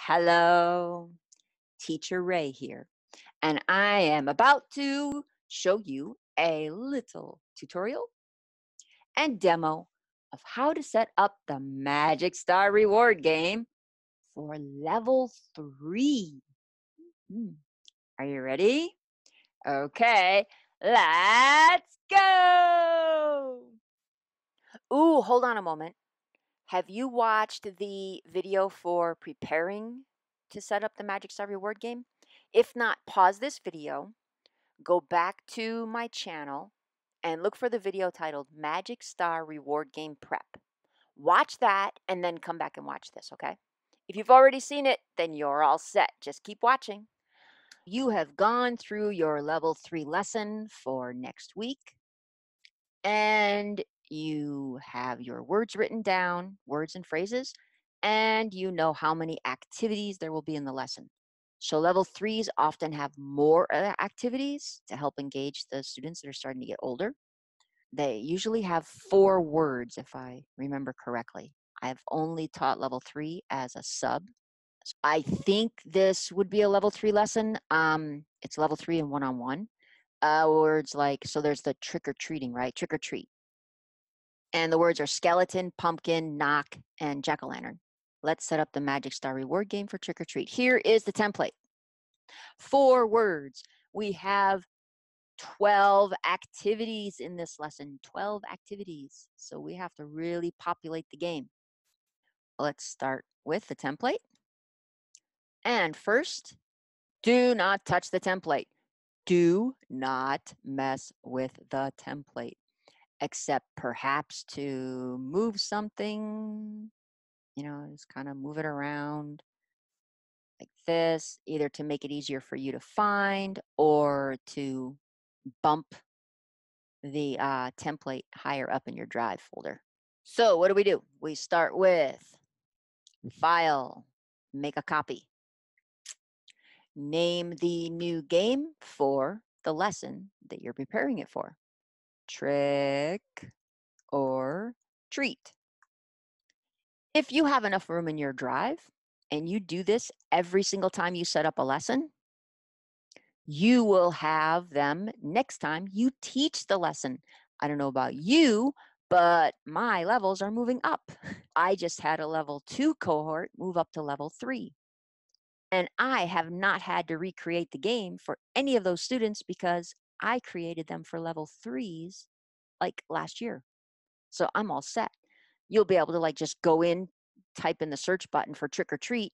Hello, Teacher Rae here, and I am about to show you a little tutorial and demo of how to set up the Magic Star reward game for level 3. Hmm, Are you ready? Okay, let's go! Ooh, hold on a moment. Have you watched the video for preparing to set up the Magic Star reward game? If not, pause this video, go back to my channel, and look for the video titled Magic Star Reward Game Prep. Watch that and then come back and watch this, okay? If you've already seen it, then you're all set. Just keep watching. You have gone through your level 3 lesson for next week, and you have your words written down, words and phrases, and you know how many activities there will be in the lesson. So level 3s often have more activities to help engage the students that are starting to get older. They usually have 4 words, if I remember correctly. I've only taught level 3 as a sub. I think this would be a level 3 lesson. It's level 3 and one-on-one. Words like, so there's the trick or treating, right? Trick or treat. And the words are skeleton, pumpkin, knock, and jack-o'-lantern. Let's set up the Magic Star reward game for trick or treat. Here is the template. 4 words. We have 12 activities in this lesson, 12 activities. So we have to really populate the game. Let's start with the template. And first, do not touch the template. Do not mess with the template, except perhaps to move something, just kind of move it around like this, either to make it easier for you to find or to bump the template higher up in your drive folder. So what do? We start with File, make a copy. Name the new game for the lesson that you're preparing it for. Trick or treat. If you have enough room in your drive and you do this every single time you set up a lesson, you will have them next time you teach the lesson. I don't know about you, but my levels are moving up. I just had a level 2 cohort move up to level 3. And I have not had to recreate the game for any of those students because I created them for level 3s like last year. So I'm all set. You'll be able to just go in, type in the search button for trick or treat,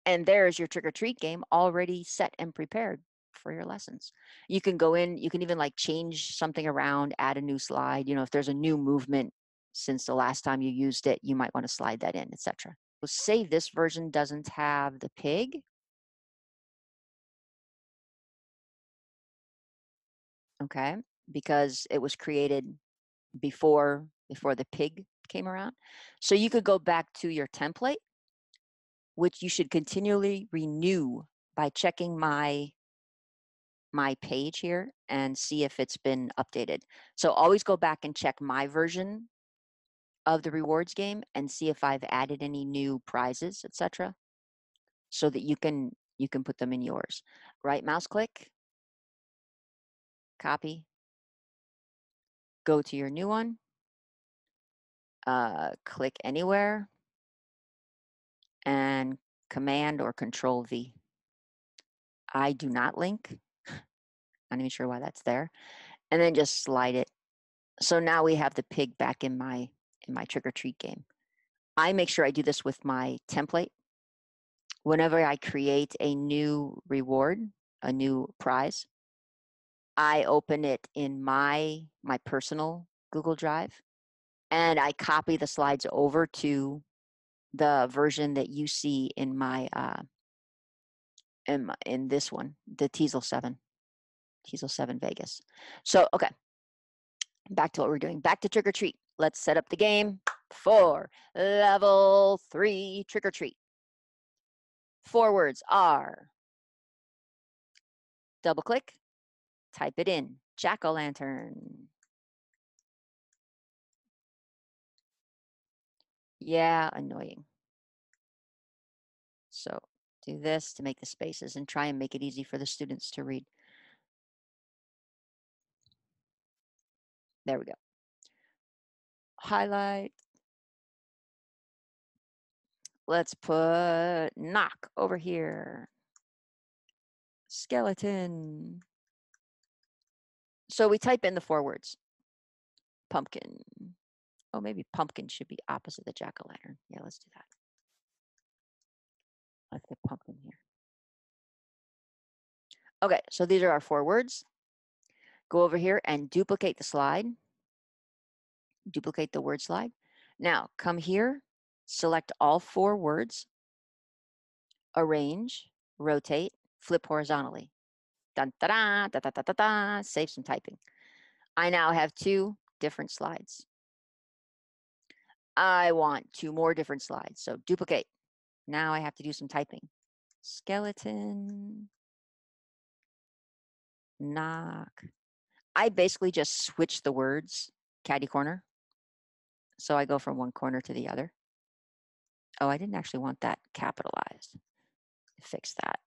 and there's your trick or treat game already set and prepared for your lessons. You can go in, you can even change something around, add a new slide. If there's a new movement since the last time you used it, you might want to slide that in, etc. Say this version doesn't have the pig. Okay, because it was created before the pig came around. So you could go back to your template, which you should continually renew by checking my page here and see if it's been updated. So always go back and check my version of the rewards game and see if I've added any new prizes, etc., so that you can put them in yours. Right mouse click, copy, go to your new one, click anywhere, and Command or Control V. I do not link. Not even sure why that's there. And then just slide it. So now we have the pig back in my trick or treat game. I make sure I do this with my template. Whenever I create a new reward, a new prize, I open it in my personal Google Drive, and I copy the slides over to the version that you see in my in this one, the Teasel 7 Vegas. So okay, back to what we're doing. Back to trick or treat. Let's set up the game for level 3 trick or treat. 4 words are, double click, type it in, jack-o'-lantern. Yeah, annoying. So do this to make the spaces and try and make it easy for the students to read. There we go. Highlight. Let's put knock over here. Skeleton. So we type in the 4 words. Pumpkin. Oh, maybe pumpkin should be opposite the jack-o'-lantern. Yeah, let's do that. Let's get pumpkin here. Okay, so these are our 4 words. Go over here and duplicate the slide. Duplicate the word slide. Now come here, select all 4 words, arrange, rotate, flip horizontally. Dun, da, da, da, da, da, da, da. Save some typing. I now have 2 different slides. I want 2 more different slides, so duplicate. Now I have to do some typing. Skeleton, knock. I basically just switch the words, catty corner. So I go from one corner to the other. Oh, I didn't actually want that capitalized. Fix that.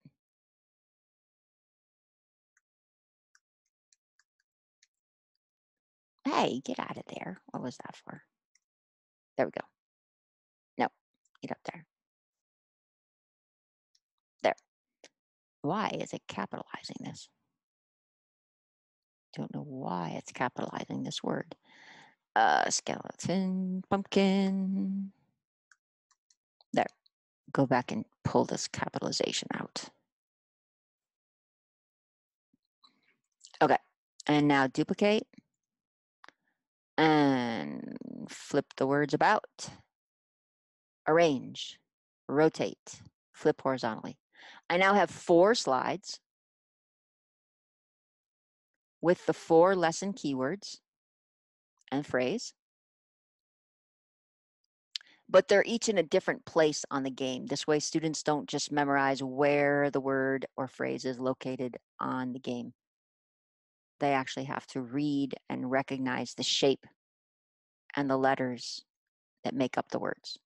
Hey, get out of there. What was that for? There we go. No, get up there. There. Why is it capitalizing this? Don't know why it's capitalizing this word. Skeleton, pumpkin. There. Go back and pull this capitalization out. Okay. And now duplicate and flip the words about. Arrange, rotate, flip horizontally. I now have 4 slides with the 4 lesson keywords and phrase, but they're each in a different place on the game. This way students don't just memorize where the word or phrase is located on the game. They actually have to read and recognize the shape and the letters that make up the words.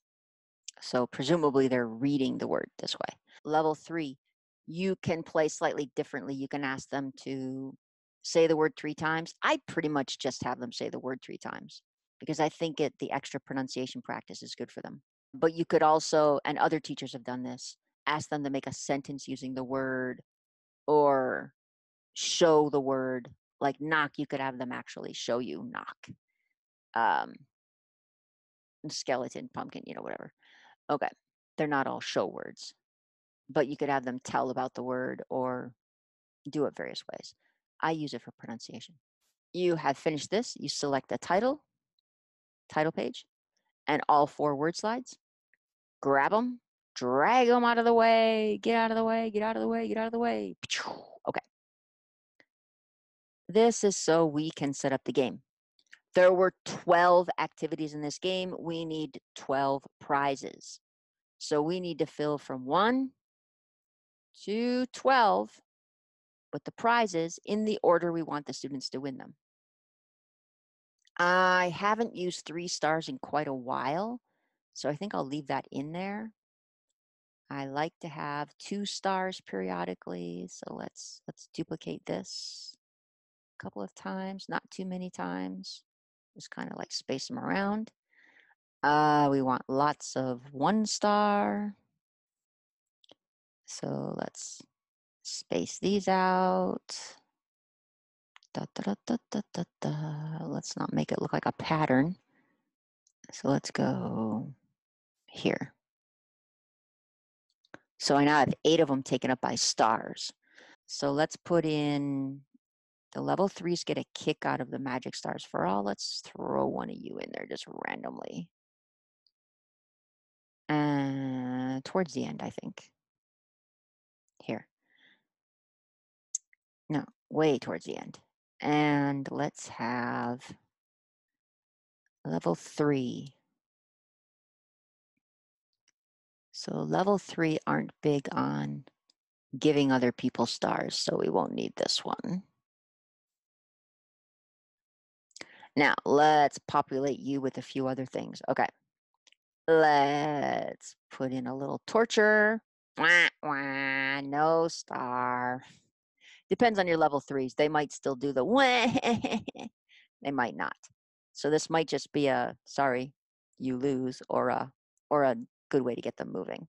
So presumably they're reading the word this way. Level 3, you can play slightly differently. You can ask them to say the word 3 times. I pretty much just have them say the word 3 times because I think the extra pronunciation practice is good for them. But you could also, and other teachers have done this, ask them to make a sentence using the word or show the word. Like knock, you could have them actually show you knock. Skeleton, pumpkin, whatever. Okay, they're not all show words, but you could have them tell about the word or do it various ways. I use it for pronunciation. You have finished this. You select the title page, and all 4 word slides. Grab them, drag them out of the way, get out of the way, get out of the way, get out of the way. Okay. This is so we can set up the game. There were 12 activities in this game. We need 12 prizes. So we need to fill from 1 to 12 with the prizes in the order we want the students to win them. I haven't used 3 stars in quite a while, so I think I'll leave that in there. I like to have 2 stars periodically, so let's duplicate this a couple of times, not too many times. Just kind of like space them around. We want lots of 1 star. So let's space these out. Da, da, da, da, da, da. Let's not make it look like a pattern. So let's go here. So I now have 8 of them taken up by stars. So let's put in the level 3s get a kick out of the magic stars for all. Let's throw one of you in there just randomly. And towards the end, I think. Here. No, way towards the end. And let's have level 3. So level 3 aren't big on giving other people stars, so we won't need this one. Now, let's populate you with a few other things. Okay. Let's put in a little torture. Wah, wah, no star. Depends on your level 3s. They might still do the wah. They might not. So this might just be a sorry, you lose, or a good way to get them moving.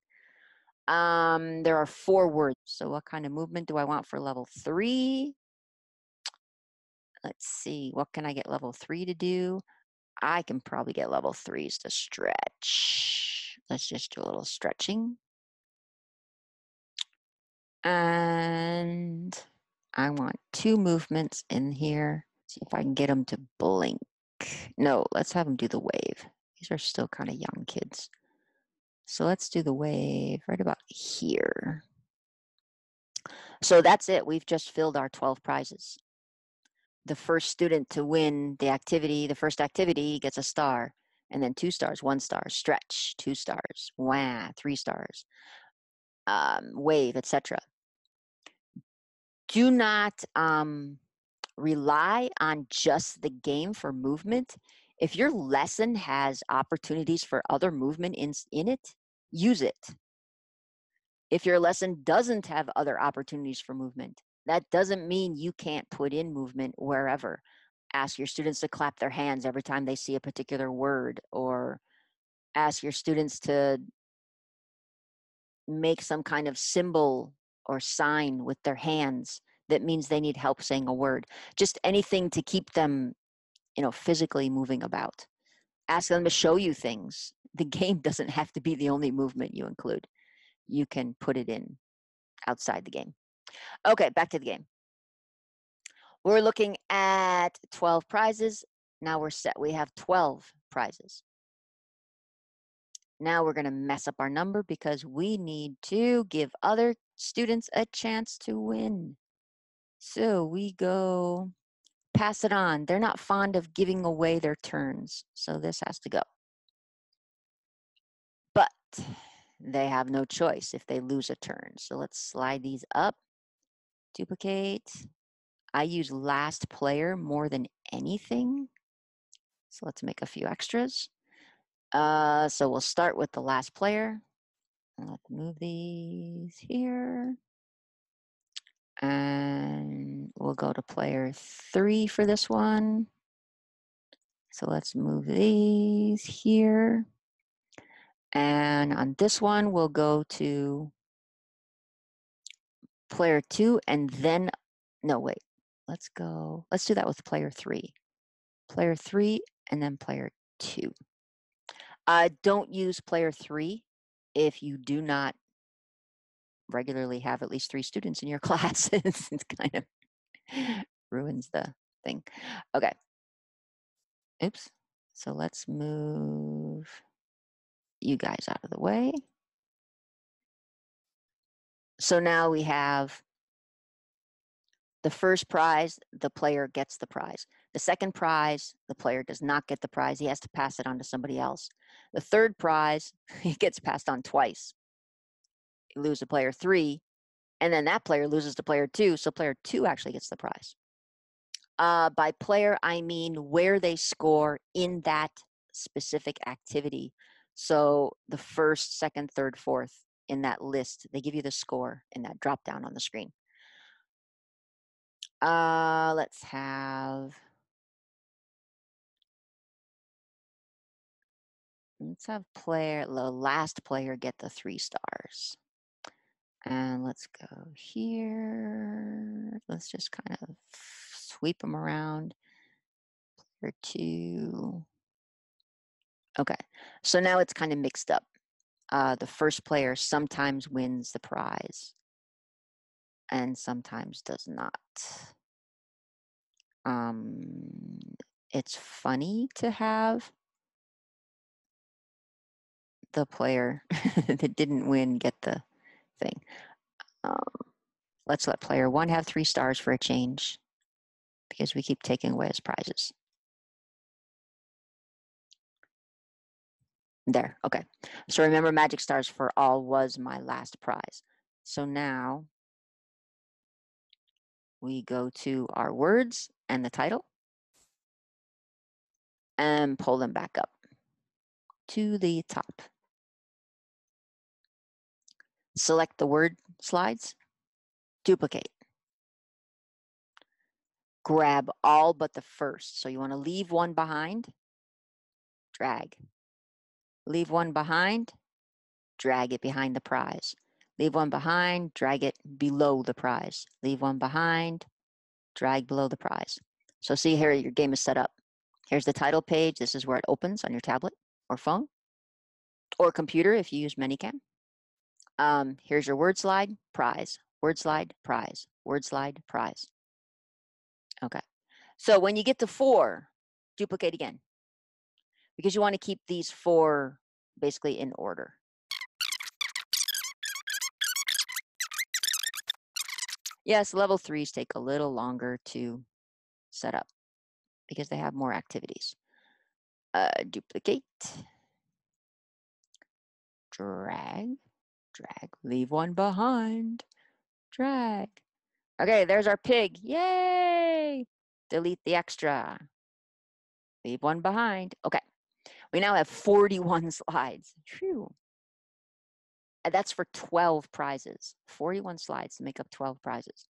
There are 4 words. So what kind of movement do I want for level 3? Let's see. What can I get level 3 to do? I can probably get level 3s to stretch. Let's just do a little stretching. And I want 2 movements in here. See if I can get them to blink. No, let's have them do the wave. These are still kind of young kids. So let's do the wave right about here. So that's it. We've just filled our 12 prizes. The first student to win the activity, the first activity, gets a star, and then 2 stars, 1 star, stretch, 2 stars, wah, 3 stars, wave, etc. Do not rely on just the game for movement. If your lesson has opportunities for other movement in it, use it. If your lesson doesn't have other opportunities for movement, that doesn't mean you can't put in movement wherever. Ask your students to clap their hands every time they see a particular word, or ask your students to make some kind of symbol or sign with their hands that means they need help saying a word. Just anything to keep them, physically moving about. Ask them to show you things. The game doesn't have to be the only movement you include. You can put it in outside the game. Okay, back to the game. We're looking at 12 prizes. Now we're set. We have 12 prizes. Now we're going to mess up our number because we need to give other students a chance to win. So we go pass it on. They're not fond of giving away their turns, so this has to go. But they have no choice if they lose a turn. So let's slide these up. Duplicate. I use last player more than anything. So let's make a few extras. So we'll start with the last player. Let's move these here. And we'll go to player 3 for this one. So let's move these here. And on this one, we'll go to player 2 and then, no, wait, let's do that with player 3. Player 3 and then player 2. Don't use player 3 if you do not regularly have at least 3 students in your class. It's kind of ruins the thing. Okay. Oops. So let's move you guys out of the way. So now we have the first prize, the player gets the prize. The second prize, the player does not get the prize. He has to pass it on to somebody else. The third prize, it gets passed on twice. You lose to player 3, and then that player loses to player 2, so player 2 actually gets the prize. By player, I mean where they score in that specific activity. So the first, second, third, fourth in that list, they give you the score in that drop down on the screen. Let's have the last player get the 3 stars. And let's go here. Let's just kind of sweep them around. Player 2. Okay, so now it's kind of mixed up. The first player sometimes wins the prize and sometimes does not. It's funny to have the player that didn't win get the thing. Let's let player 1 have 3 stars for a change because we keep taking away his prizes. There, okay. So remember, Magic Stars for All was my last prize. So now we go to our words and the title and pull them back up to the top. Select the word slides, duplicate. Grab all but the first. So you want to leave one behind, drag. Leave one behind, drag it behind the prize. Leave one behind, drag it below the prize. Leave one behind, drag below the prize. So see here, your game is set up. Here's the title page. This is where it opens on your tablet or phone or computer if you use Minicam. Here's your word slide, prize, word slide, prize, word slide, prize. Okay. So when you get to 4, duplicate again because you want to keep these 4 basically in order. Yes, level 3s take a little longer to set up because they have more activities. Duplicate, drag, drag, leave one behind, drag. Okay, there's our pig. Yay! Delete the extra. Leave one behind. Okay, we now have 41 slides. Phew. And that's for 12 prizes. 41 slides to make up 12 prizes.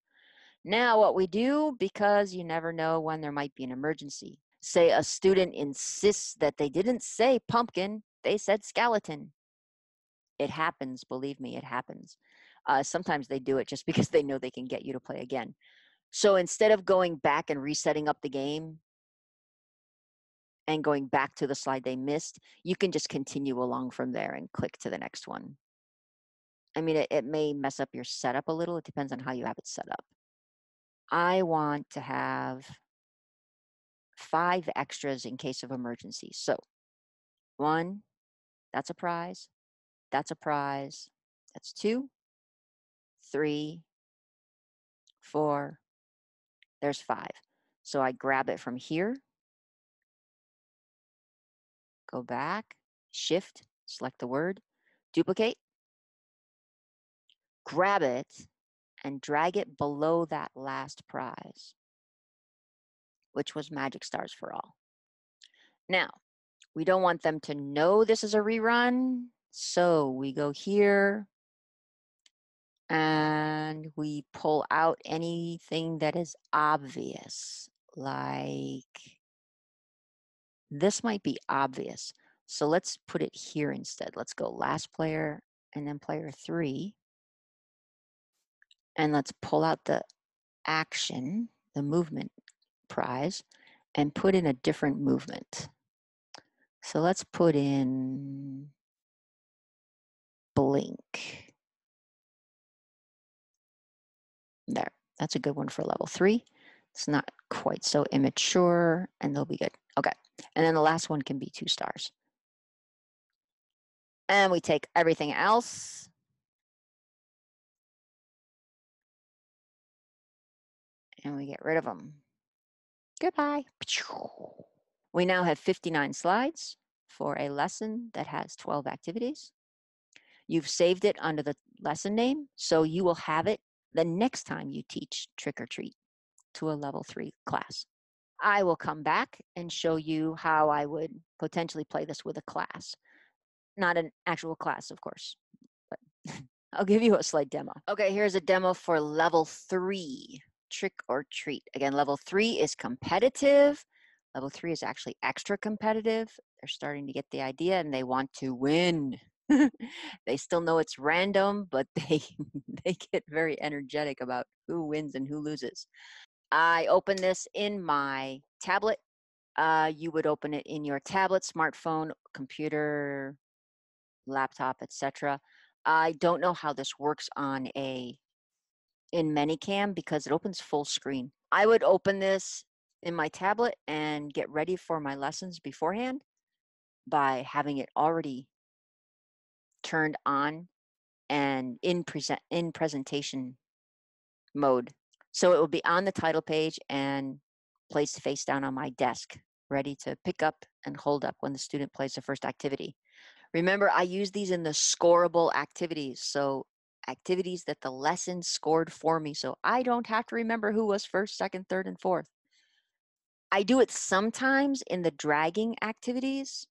Now what we do, because you never know when there might be an emergency. Say a student insists that they didn't say pumpkin, they said skeleton. It happens, believe me, it happens. Sometimes they do it just because they know they can get you to play again. So instead of going back and resetting up the game and going back to the slide they missed, you can just continue along from there and click to the next one. I mean, it may mess up your setup a little. It depends on how you have it set up. I want to have 5 extras in case of emergency. So 1, that's a prize. That's a prize. That's 2, 3, 4. There's 5. So I grab it from here, go back, shift, select the word, duplicate, grab it, and drag it below that last prize, which was Magic Stars for All. Now, we don't want them to know this is a rerun, so we go here and we pull out anything that is obvious, like this might be obvious. So let's put it here instead. Let's go last player and then player 3. And let's pull out the action, the movement prize, and put in a different movement. So let's put in blink. There, that's a good one for level 3. It's not quite so immature, and they'll be good. Okay, and then the last one can be 2 stars. And we take everything else. And we get rid of them. Goodbye. We now have 59 slides for a lesson that has 12 activities. You've saved it under the lesson name, so you will have it the next time you teach Trick or Treat to a level 3 class. I will come back and show you how I would potentially play this with a class. Not an actual class, of course, but I'll give you a slight demo. Okay, here's a demo for level 3, Trick or Treat. Again, level 3 is competitive. Level 3 is actually extra competitive. They're starting to get the idea and they want to win. They still know it's random, but they get very energetic about who wins and who loses. I open this in my tablet. You would open it in your tablet, smartphone, computer, laptop, etc. I don't know how this works in Minicam because it opens full screen. I would open this in my tablet and get ready for my lessons beforehand by having it already turned on and in presentation mode. So it will be on the title page and placed face down on my desk, ready to pick up and hold up when the student plays the first activity. Remember, I use these in the scoreable activities. So activities that the lesson scored for me. So I don't have to remember who was first, second, third, and fourth. I do it sometimes in the dragging activities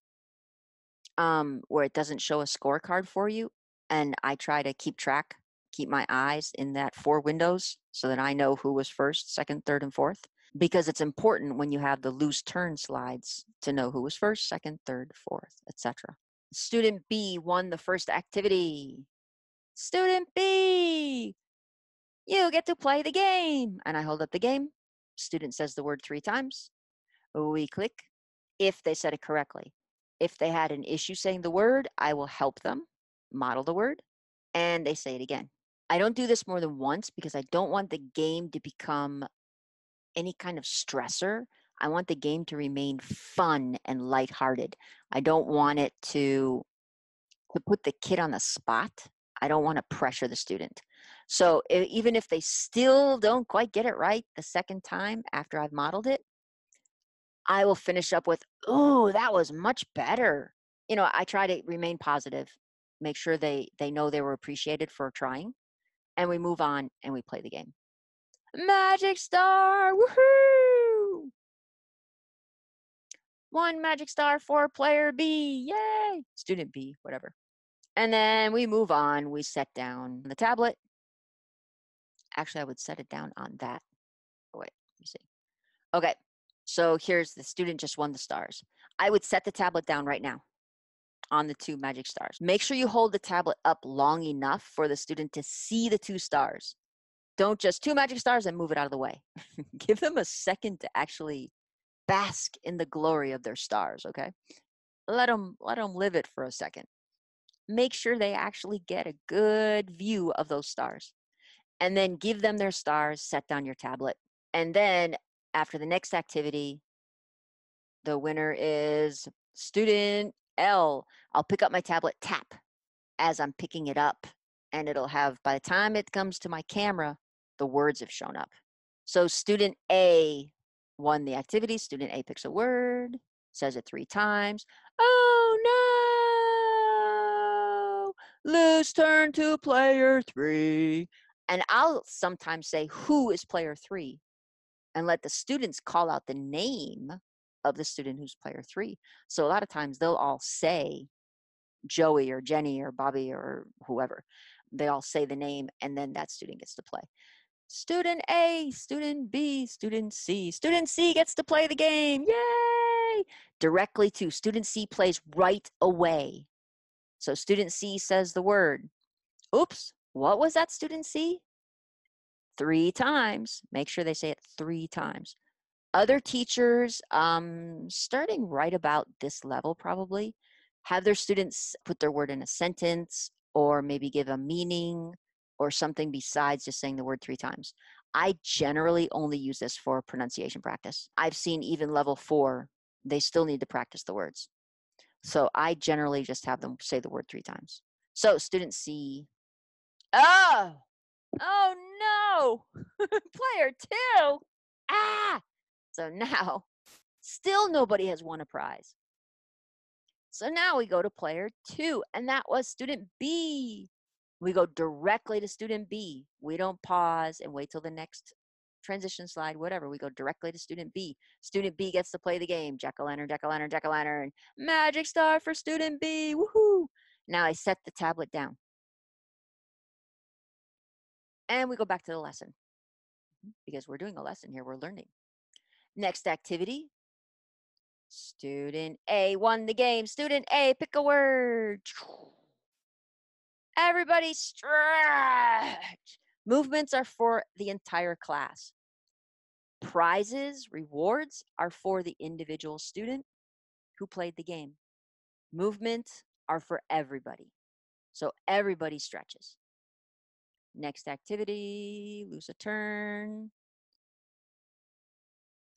where it doesn't show a scorecard for you. and I try to keep track, keep my eyes in that 4 windows so that I know who was first, second, third, and fourth. Because it's important when you have the loose turn slides to know who was first, second, third, fourth, etc. Student B won the first activity. Student B, you get to play the game. And I hold up the game. Student says the word 3 times. We click if they said it correctly. If they had an issue saying the word, I will help them model the word, and they say it again. I don't do this more than once because I don't want the game to become any kind of stressor. I want the game to remain fun and lighthearted. I don't want it to put the kid on the spot. I don't want to pressure the student. So even if they still don't quite get it right the second time after I've modeled it, I will finish up with, "Ooh, that was much better." I try to remain positive, make sure they know they were appreciated for trying, and we move on and we play the game. Magic star, woohoo! 1 magic star for player B, yay! Student B, whatever. And then we move on. We set down the tablet. Actually, I would set it down on that. Oh, wait, let me see. Okay, so here's the student just won the stars. I would set the tablet down right now on the 2 magic stars. Make sure you hold the tablet up long enough for the student to see the 2 stars. Don't just 2 magic stars and move it out of the way. Give them a second to actually bask in the glory of their stars, okay? Let them live it for a second. Make sure they actually get a good view of those stars. And then give them their stars, set down your tablet. And then after the next activity, the winner is student L. I'll pick up my tablet, tap as I'm picking it up, and it'll have, by the time it comes to my camera, the words have shown up. So student A won the activity. Student A picks a word, says it 3 times. Oh no! Lose turn to player 3. And I'll sometimes say, who is player 3? And let the students call out the name of the student who's player 3. So a lot of times they'll all say Joey or Jenny or Bobby or whoever. They all say the name, and then that student gets to play. Student A, student B, student C. Student C gets to play the game. Yay! Directly to student C plays right away. So student C says the word. Oops, what was that, student C? 3 times. Make sure they say it 3 times. Other teachers, starting right about this level probably, have their students put their word in a sentence or maybe give a meaning or something besides just saying the word 3 times. I generally only use this for pronunciation practice. I've seen even level 4, they still need to practice the words. So I generally just have them say the word 3 times. So student C, oh, oh no, player 2, ah. So now, still nobody has won a prize. So now we go to player 2, and that was student B. We go directly to student B. We don't pause and wait till the next transition slide, whatever. We go directly to student B. Student B gets to play the game. Jack-o'-lantern, jack-o'-lantern, jack-o'-lantern. Magic star for student B. Woohoo! Now I set the tablet down. And we go back to the lesson. Because we're doing a lesson here, we're learning. Next activity. Student A won the game. Student A, pick a word. Everybody stretch. Movements are for the entire class. Prizes, rewards are for the individual student who played the game. Movements are for everybody. So everybody stretches. Next activity, lose a turn.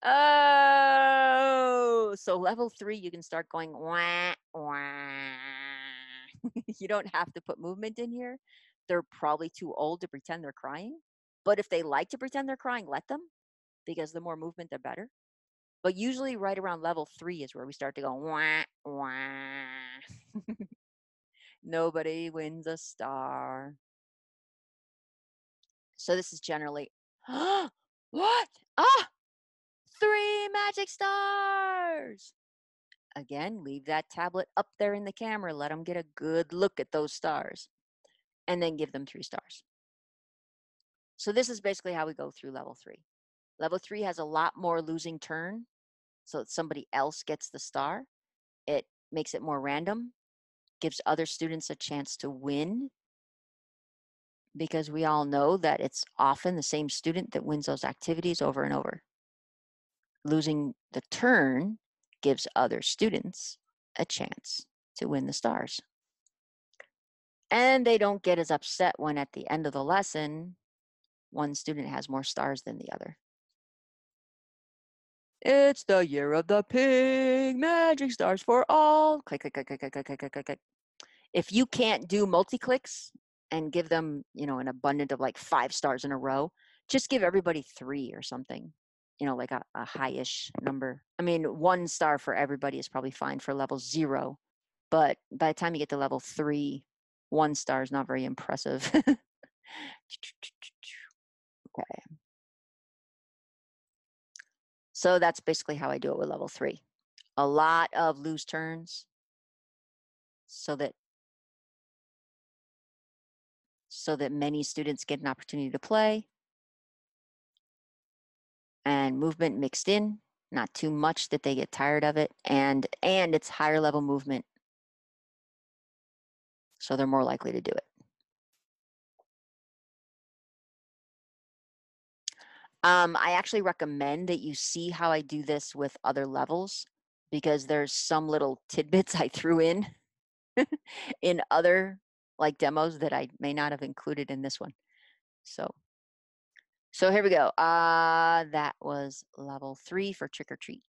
Oh, so level 3, you can start going wah, wah. You don't have to put movement in here. They're probably too old to pretend they're crying. But if they like to pretend they're crying, let them, because the more movement, the better. But usually right around level 3 is where we start to go wah, wah. Nobody wins a star. So this is generally, what? Ah, 3 magic stars. Again, leave that tablet up there in the camera. Let them get a good look at those stars. and then give them 3 stars. So this is basically how we go through level 3. Level 3 has a lot more losing turn, so that somebody else gets the star. It makes it more random, gives other students a chance to win, because we all know that it's often the same student that wins those activities over and over. Losing the turn gives other students a chance to win the stars. And they don't get as upset when at the end of the lesson, one student has more stars than the other. It's the year of the pig, magic stars for all. Click, click, click, click, click, click, click, click, click. If you can't do multi-clicks and give them, an abundant of like 5 stars in a row, just give everybody 3 or something, like a high-ish number. I mean, 1 star for everybody is probably fine for level 0, but by the time you get to level 3, 1 star is not very impressive. Okay. So that's basically how I do it with level 3. A lot of lose turns so that many students get an opportunity to play, and movement mixed in, not too much that they get tired of it, and it's higher level movement, so they're more likely to do it. I actually recommend that you see how I do this with other levels, because there's some little tidbits I threw in in other like demos that I may not have included in this one. So here we go. That was level 3 for Trick or Treat.